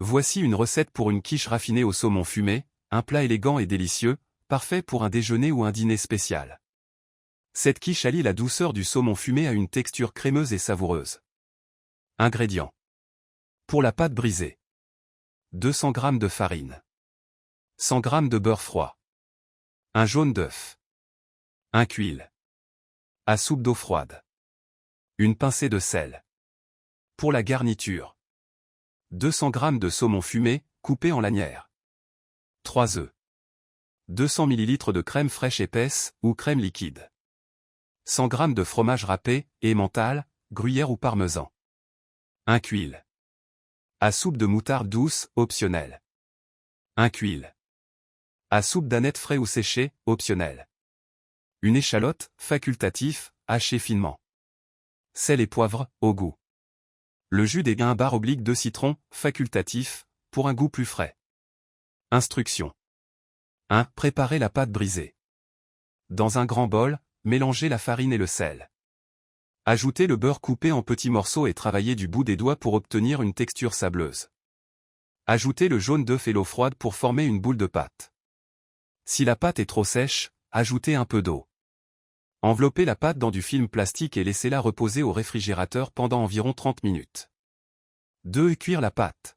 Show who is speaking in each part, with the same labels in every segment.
Speaker 1: Voici une recette pour une quiche raffinée au saumon fumé, un plat élégant et délicieux, parfait pour un déjeuner ou un dîner spécial. Cette quiche allie la douceur du saumon fumé à une texture crémeuse et savoureuse. Ingrédients. Pour la pâte brisée. 200 g de farine. 100 g de beurre froid. Un jaune d'œuf. Un huile. À soupe d'eau froide. Une pincée de sel. Pour la garniture. 200 g de saumon fumé, coupé en lanières. 3 œufs. 200 ml de crème fraîche épaisse, ou crème liquide. 100 g de fromage râpé, emmental, gruyère ou parmesan. Un huile. À soupe de moutarde douce, optionnel. Un huile. À soupe d'anettes frais ou séché, optionnel. Une échalote, facultatif, hachée finement. Sel et poivre, au goût. Le jus des guimbards / de citron, facultatif, pour un goût plus frais. Instructions. 1. Préparez la pâte brisée. Dans un grand bol, mélangez la farine et le sel. Ajoutez le beurre coupé en petits morceaux et travaillez du bout des doigts pour obtenir une texture sableuse. Ajoutez le jaune d'œuf et l'eau froide pour former une boule de pâte. Si la pâte est trop sèche, ajoutez un peu d'eau. Enveloppez la pâte dans du film plastique et laissez-la reposer au réfrigérateur pendant environ 30 minutes. 2. Cuire la pâte.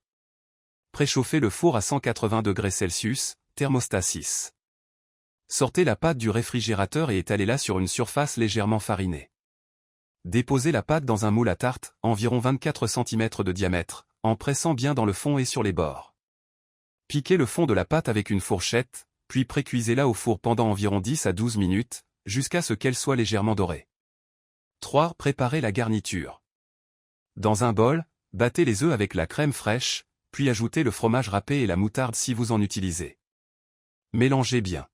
Speaker 1: Préchauffez le four à 180 degrés Celsius, thermostat 6. Sortez la pâte du réfrigérateur et étalez-la sur une surface légèrement farinée. Déposez la pâte dans un moule à tarte, environ 24 cm de diamètre, en pressant bien dans le fond et sur les bords. Piquez le fond de la pâte avec une fourchette, puis précuisez-la au four pendant environ 10 à 12 minutes, jusqu'à ce qu'elle soit légèrement dorée. 3. Préparez la garniture. Dans un bol, battez les œufs avec la crème fraîche, puis ajoutez le fromage râpé et la moutarde si vous en utilisez. Mélangez bien.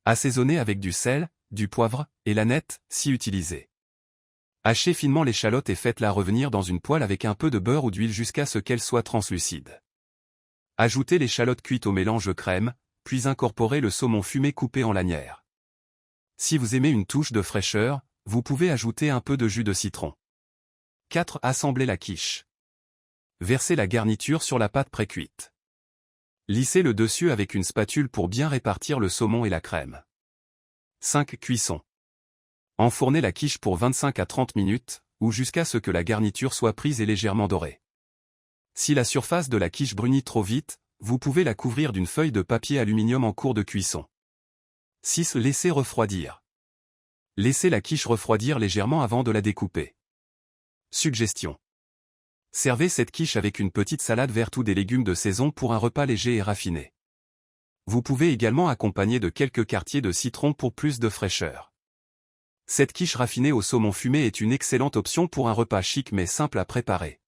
Speaker 1: Assaisonnez avec du sel, du poivre, et l'aneth, si utilisé. Hachez finement l'échalote et faites-la revenir dans une poêle avec un peu de beurre ou d'huile jusqu'à ce qu'elle soit translucide. Ajoutez l'échalote cuite au mélange crème, puis incorporez le saumon fumé coupé en lanières. Si vous aimez une touche de fraîcheur, vous pouvez ajouter un peu de jus de citron. 4. Assemblez la quiche. Versez la garniture sur la pâte précuite. Lissez le dessus avec une spatule pour bien répartir le saumon et la crème. 5. Cuisson. Enfournez la quiche pour 25 à 30 minutes, ou jusqu'à ce que la garniture soit prise et légèrement dorée. Si la surface de la quiche brunit trop vite, vous pouvez la couvrir d'une feuille de papier aluminium en cours de cuisson. 6. Laissez refroidir. Laissez la quiche refroidir légèrement avant de la découper. Suggestion. Servez cette quiche avec une petite salade verte ou des légumes de saison pour un repas léger et raffiné. Vous pouvez également accompagner de quelques quartiers de citron pour plus de fraîcheur. Cette quiche raffinée au saumon fumé est une excellente option pour un repas chic mais simple à préparer.